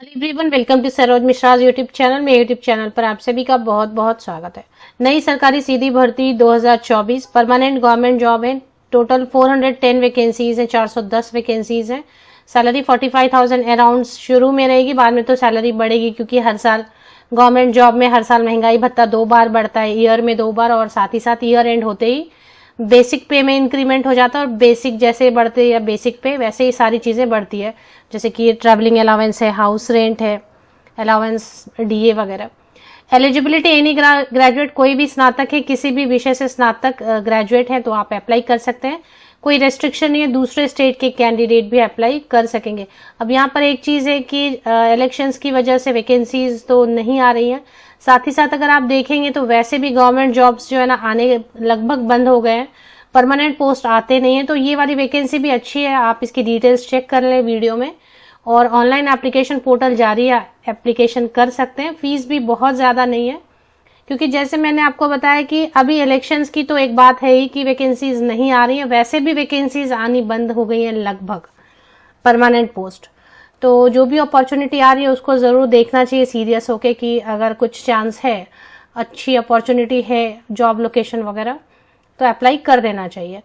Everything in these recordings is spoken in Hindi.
Hello everyone, welcome to Saroj Mishra YouTube channel. मेरे यूट्यूब चैनल पर आप सभी का बहुत बहुत स्वागत है। नई सरकारी सीधी भर्ती 2024 परमानेंट गवर्नमेंट जॉब है। टोटल 410 वैकेंसीज है, 410 वैकेंसीज है। सैलरी 45,000 अराउंड शुरू में रहेगी, बाद में तो सैलरी बढ़ेगी क्योंकि हर साल गवर्नमेंट जॉब में हर साल महंगाई भत्ता 2 बार बढ़ता है, ईयर में 2 बार, और साथ ही साथ ईयर एंड होते ही बेसिक पे में इंक्रीमेंट हो जाता है। और बेसिक जैसे बढ़ते या बेसिक पे वैसे ही सारी चीजें बढ़ती है, जैसे कि ट्रैवलिंग अलाउंस है, हाउस रेंट है, अलाउंस, डीए वगैरह। एलिजिबिलिटी एनी ग्रेजुएट, कोई भी स्नातक है, किसी भी विषय से स्नातक ग्रेजुएट है तो आप अप्लाई कर सकते हैं। कोई रेस्ट्रिक्शन नहीं है, दूसरे स्टेट के कैंडिडेट भी अप्लाई कर सकेंगे। अब यहाँ पर एक चीज है कि इलेक्शंस की वजह से वैकेंसीज तो नहीं आ रही हैं। साथ ही साथ अगर आप देखेंगे तो वैसे भी गवर्नमेंट जॉब्स जो है ना आने लगभग बंद हो गए हैं, परमानेंट पोस्ट आते नहीं है। तो ये वाली वैकेंसी भी अच्छी है, आप इसकी डिटेल्स चेक कर लें वीडियो में। और ऑनलाइन एप्लीकेशन पोर्टल जारी है, एप्लीकेशन कर सकते हैं। फीस भी बहुत ज्यादा नहीं है, क्योंकि जैसे मैंने आपको बताया कि अभी इलेक्शंस की तो एक बात है ही कि वैकेंसीज नहीं आ रही है, वैसे भी वैकेंसीज आनी बंद हो गई है लगभग परमानेंट पोस्ट। तो जो भी अपॉर्चुनिटी आ रही है उसको जरूर देखना चाहिए सीरियस होके कि अगर कुछ चांस है, अच्छी अपॉर्चुनिटी है, जॉब लोकेशन वगैरह, तो अप्लाई कर देना चाहिए।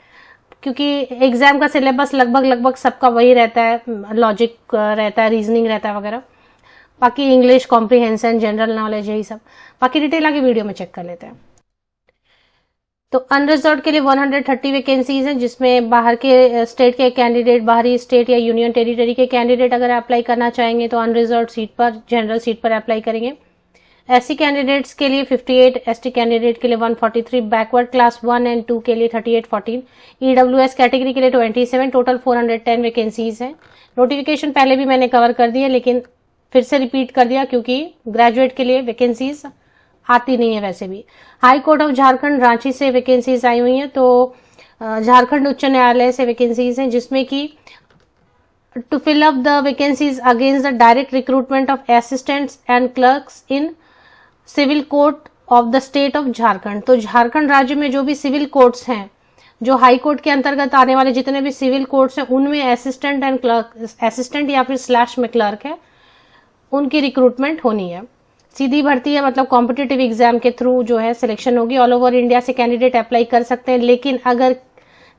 क्योंकि एग्जाम का सिलेबस लगभग लगभग सबका वही रहता है, लॉजिक रहता है, रीजनिंग रहता है वगैरह। बाकी इंग्लिश कॉम्प्रिहेंशन, जनरल नॉलेज, यही सब। बाकी डिटेल आगे वीडियो में चेक कर लेते हैं। तो अनरिजर्व के लिए 130 वैकेंसीज हैं, जिसमें बाहर के स्टेट के कैंडिडेट, बाहरी स्टेट या यूनियन टेरिटरी के कैंडिडेट अगर अप्लाई करना चाहेंगे तो अनरिजर्व सीट पर, जनरल सीट पर अप्लाई करेंगे। एससी कैंडिडेट्स के लिए 58, एसटी कैंडिडेट के लिए 143, बैकवर्ड क्लास 1 एंड 2 के लिए 38, 14, ईडब्ल्यूएस कैटेगरी के लिए 27, टोटल 410 वैकेंसीज हैं। नोटिफिकेशन पहले भी मैंने कवर कर दिया, लेकिन फिर से रिपीट कर दिया क्योंकि ग्रेजुएट के लिए वैकेंसीज आती नहीं है वैसे भी। High court of Jharkhand Ranchi से वैकेंसीज आई हुई हैं, तो झारखंड उच्च न्यायालय से वैकेंसीज हैं, जिसमें कि to fill up the vacancies against the direct recruitment of assistants and clerks in civil court of the state of Jharkhand. तो झारखंड राज्य में जो भी सिविल कोर्ट्स हैं, जो हाई कोर्ट के अंतर्गत आने वाले जितने भी सिविल कोर्ट्स हैं, उनमें असिस्टेंट एंड क्लर्क, असिस्टेंट या फिर स्लैश में क्लर्क है, उनकी रिक्रूटमेंट होनी है। सीधी भर्ती है, मतलब कॉम्पिटिटिव एग्जाम के थ्रू जो है सिलेक्शन होगी। ऑल ओवर इंडिया से कैंडिडेट अप्लाई कर सकते हैं, लेकिन अगर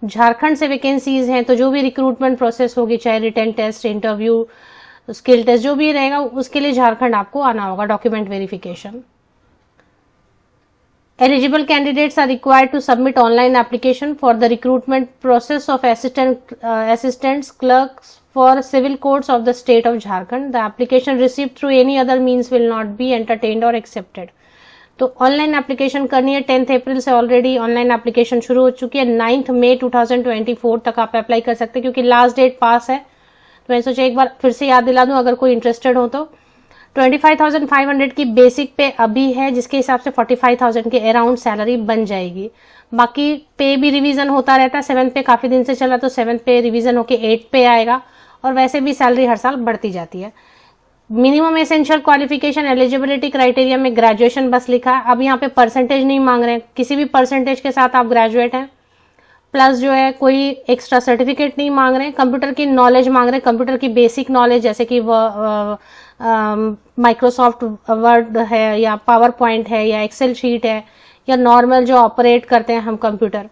झारखंड से वैकेंसीज हैं तो जो भी रिक्रूटमेंट प्रोसेस होगी, चाहे written test, interview, skill test, जो भी रहेगा, उसके लिए झारखंड आपको आना होगा, document verification. Eligible candidates are required to submit online application for the recruitment process of assistants, clerks for civil courts of the state of Jharkhand. The application received through any other means will not be entertained or accepted. तो ऑनलाइन एप्लीकेशन करनी है। 10 अप्रैल से ऑलरेडी ऑनलाइन एप्लीकेशन शुरू हो चुकी है। 9 मई 2024 तक आप अप्लाई कर सकते हैं, क्योंकि लास्ट डेट पास है। तो मैं सोचा एक बार फिर से याद दिला दूं अगर कोई इंटरेस्टेड हो तो। 25,500 की बेसिक पे अभी है, जिसके हिसाब से 45,000 के अराउंड सैलरी बन जाएगी। बाकी पे भी रिवीजन होता रहता है। 7th पे काफी दिन से चला, तो 7th पे रिवीजन होके 8th पे आएगा, और वैसे भी सैलरी हर साल बढ़ती जाती है। Minimum essential qualification eligibility criteria में ग्रेजुएशन बस लिखा है। अब यहाँ पे परसेंटेज नहीं मांग रहे हैं, किसी भी परसेंटेज के साथ आप ग्रेजुएट हैं, प्लस जो है कोई एक्स्ट्रा सर्टिफिकेट नहीं मांग रहे हैं। कंप्यूटर की नॉलेज मांग रहे हैं, कंप्यूटर की बेसिक नॉलेज, जैसे कि माइक्रोसॉफ्ट वर्ड है, या पावर पॉइंट है, या एक्सेल शीट है, या नॉर्मल जो ऑपरेट करते हैं हम कंप्यूटर,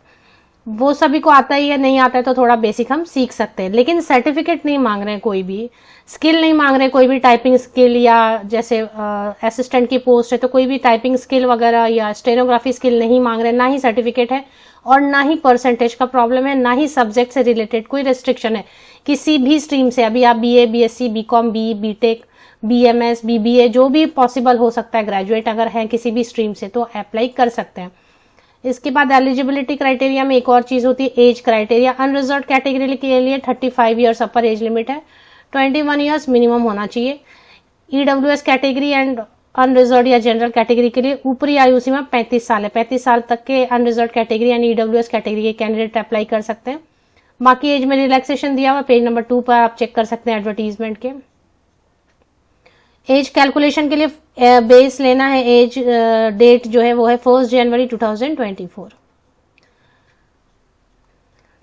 वो सभी को आता ही है। नहीं आता है तो थोड़ा बेसिक हम सीख सकते हैं, लेकिन सर्टिफिकेट नहीं मांग रहे हैं, कोई भी स्किल नहीं मांग रहे हैं, कोई भी टाइपिंग स्किल, या जैसे असिस्टेंट की पोस्ट है तो कोई भी टाइपिंग स्किल वगैरह या स्टेनोग्राफी स्किल नहीं मांग रहे हैं। ना ही सर्टिफिकेट है, और ना ही परसेंटेज का प्रॉब्लम है, ना ही सब्जेक्ट से रिलेटेड कोई रेस्ट्रिक्शन है। किसी भी स्ट्रीम से, अभी आप BA, BSc, BCom, B, BTech, BMS, BBA, जो भी पॉसिबल हो सकता है, ग्रेजुएट अगर है किसी भी स्ट्रीम से, तो अप्लाई कर सकते हैं। इसके बाद एलिजिबिलिटी क्राइटेरिया में एक और चीज होती है, एज क्राइटेरिया। अनरिजर्व कैटेगरी के लिए 35 ईयर्स अपर एज लिमिट है, 21 ईयर्स मिनिमम होना चाहिए। ईडब्ल्यूएस कैटेगरी एंड अनरिजर्व या जनरल कैटेगरी के लिए ऊपरी आयु सीमा 35 साल है। 35 साल तक के अनरिजर्व कैटेगरी यानी ईडब्ल्यूएस कैटेगरी के कैंडिडेट अप्लाई कर सकते हैं। बाकी एज में रिलैक्सेशन दिया हुआ पेज नंबर 2 पर आप चेक कर सकते हैं एडवर्टीजमेंट के। एज कैलकुलेशन के लिए बेस लेना है, एज डेट जो है वो है 1 जनवरी 2024।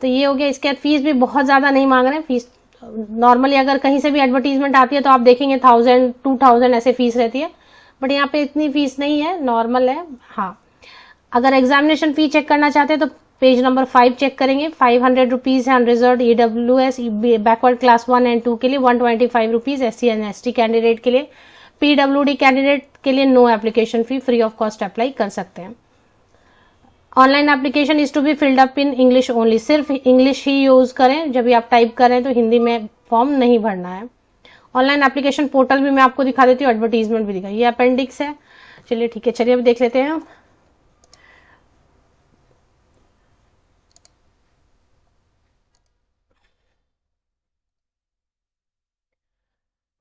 तो ये हो गया। इसके बाद फीस भी बहुत ज्यादा नहीं मांग रहे हैं, फीस नॉर्मली अगर कहीं से भी एडवर्टीजमेंट आती है तो आप देखेंगे 1000 2000 ऐसे फीस रहती है, बट यहाँ पे इतनी फीस नहीं है, नॉर्मल है। हाँ, अगर एग्जामिनेशन फी चेक करना चाहते हैं तो पेज नंबर 5 चेक करेंगे। 500 रुपीज है unreserved EWS backward class 1 and 2 के लिए, 125 rupees SC and ST candidate के लिए। PWD कैंडिडेट के लिए no application fee, free of cost apply कर सकते हैं। Online application is to be filled up in English only, सिर्फ इंग्लिश ही यूज करें, जब भी आप टाइप करें तो हिंदी में फॉर्म नहीं भरना है। ऑनलाइन एप्लीकेशन पोर्टल भी मैं आपको दिखा देती हूँ, एडवर्टीजमेंट भी दिखा, ये अपेंडिक्स है। चलिए ठीक है, चलिए अब देख लेते हैं।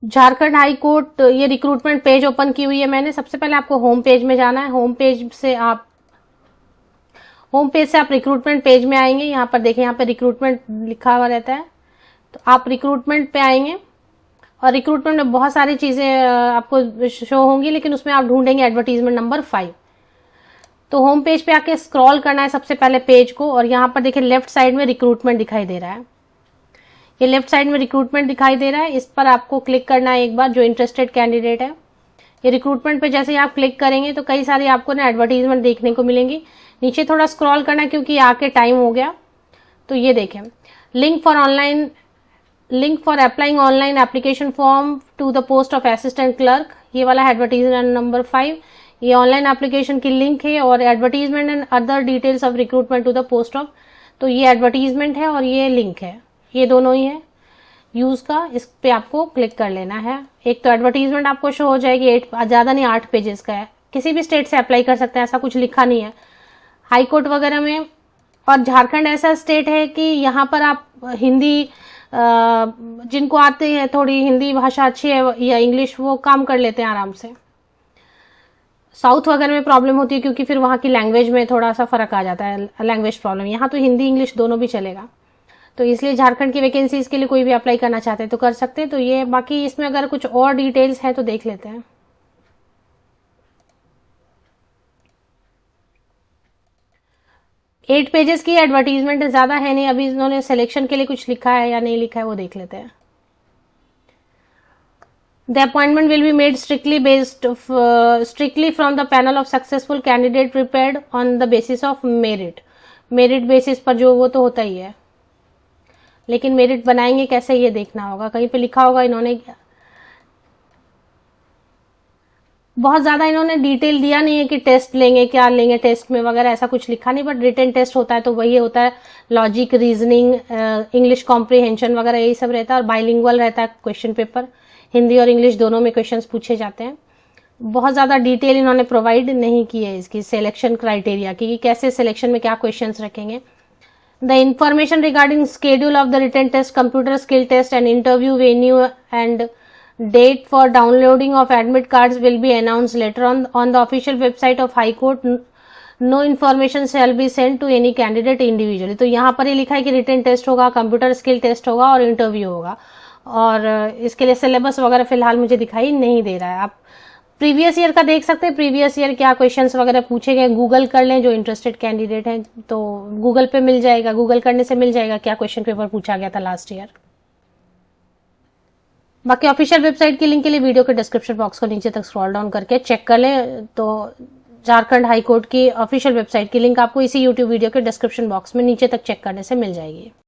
झारखंड हाई कोर्ट, ये रिक्रूटमेंट पेज ओपन की हुई है मैंने। सबसे पहले आपको होम पेज में जाना है। होम पेज से आप रिक्रूटमेंट पेज में आएंगे। यहाँ पर देखें, यहाँ पर रिक्रूटमेंट लिखा हुआ रहता है, तो आप रिक्रूटमेंट पे आएंगे और रिक्रूटमेंट में बहुत सारी चीजें आपको शो होंगी, लेकिन उसमें आप ढूंढेंगे एडवर्टीजमेंट नंबर 5। तो होम पेज पे आके स्क्रॉल करना है सबसे पहले पेज को, और यहाँ पर देखिए लेफ्ट साइड में रिक्रूटमेंट दिखाई दे रहा है। ये लेफ्ट साइड में रिक्रूटमेंट दिखाई दे रहा है, इस पर आपको क्लिक करना है एक बार, जो इंटरेस्टेड कैंडिडेट है। ये रिक्रूटमेंट पे जैसे ही आप क्लिक करेंगे तो कई सारी आपको ना एडवर्टीजमेंट देखने को मिलेंगी। नीचे थोड़ा स्क्रॉल करना है क्योंकि आके टाइम हो गया। तो ये देखें, link for applying online application form to the post of assistant clerk, ये वाला है एडवर्टीजमेंट नंबर 5। ये ऑनलाइन एप्लीकेशन की लिंक है, और advertisement and other details of recruitment to the post of, तो ये एडवर्टीजमेंट है और ये लिंक है, ये दोनों ही है यूज का। इस पे आपको क्लिक कर लेना है। एक तो एडवर्टीजमेंट आपको शो हो जाएगी, 8 ज्यादा नहीं 8 पेजेस का है। किसी भी स्टेट से अप्लाई कर सकते हैं, ऐसा कुछ लिखा नहीं है हाई कोर्ट वगैरह में। और झारखंड ऐसा स्टेट है कि यहाँ पर आप हिंदी, जिनको आते हैं, थोड़ी हिंदी भाषा अच्छी है या इंग्लिश, वो काम कर लेते हैं आराम से। साउथ वगैरह में प्रॉब्लम होती है क्योंकि फिर वहाँ की लैंग्वेज में थोड़ा सा फर्क आ जाता है, लैंग्वेज प्रॉब्लम। यहाँ तो हिंदी इंग्लिश दोनों भी चलेगा, तो इसलिए झारखंड की वैकेंसीज के लिए कोई भी अप्लाई करना चाहते हैं तो कर सकते हैं। तो ये बाकी इसमें अगर कुछ और डिटेल्स है तो देख लेते हैं। 8 पेजेस की एडवर्टीजमेंट ज्यादा है नहीं। अभी इन्होंने सिलेक्शन के लिए कुछ लिखा है या नहीं लिखा है वो देख लेते हैं। The appointment will be made strictly from the panel of successful candidate prepared on the basis of merit basis पर, जो वो तो होता ही है, लेकिन मेरिट बनाएंगे कैसे ये देखना होगा। कहीं पे लिखा होगा, इन्होंने बहुत ज्यादा इन्होंने डिटेल दिया नहीं है कि टेस्ट लेंगे, क्या लेंगे टेस्ट में वगैरह, ऐसा कुछ लिखा नहीं। बट रिटन टेस्ट होता है तो वही होता है, लॉजिक, रीजनिंग, इंग्लिश कॉम्प्रिहेंशन वगैरह यही सब रहता है। और बाइलिंगुअल रहता है क्वेश्चन पेपर, हिंदी और इंग्लिश दोनों में क्वेश्चंस पूछे जाते हैं। बहुत ज्यादा डिटेल इन्होंने प्रोवाइड नहीं की है इसकी सिलेक्शन क्राइटेरिया की, कि कैसे सिलेक्शन में क्या क्वेश्चंस रखेंगे। The information regarding schedule of the written test, computer skill test and interview venue and date for downloading of admit cards will be announced later on the official website of High Court. No information shall be sent to any candidate individually. तो यहाँ पर ये लिखा है कि रिटन टेस्ट होगा, कंप्यूटर स्किल टेस्ट होगा और इंटरव्यू होगा। और इसके लिए सिलेबस वगैरह फिलहाल मुझे दिखाई नहीं दे रहा है। आप प्रीवियस ईयर का देख सकते हैं, प्रीवियस ईयर क्या क्वेश्चंस वगैरह पूछे गए, गूगल कर लें जो इंटरेस्टेड कैंडिडेट हैं, तो गूगल पे मिल जाएगा, गूगल करने से मिल जाएगा क्या क्वेश्चन पेपर पूछा गया था लास्ट ईयर। बाकी ऑफिशियल वेबसाइट की लिंक के लिए वीडियो के डिस्क्रिप्शन बॉक्स को नीचे तक स्क्रॉल डाउन करके चेक कर लें, तो झारखंड हाई कोर्ट की ऑफिशियल वेबसाइट की लिंक आपको इसी यूट्यूब वीडियो के डिस्क्रिप्शन बॉक्स में नीचे तक चेक करने से मिल जाएगी।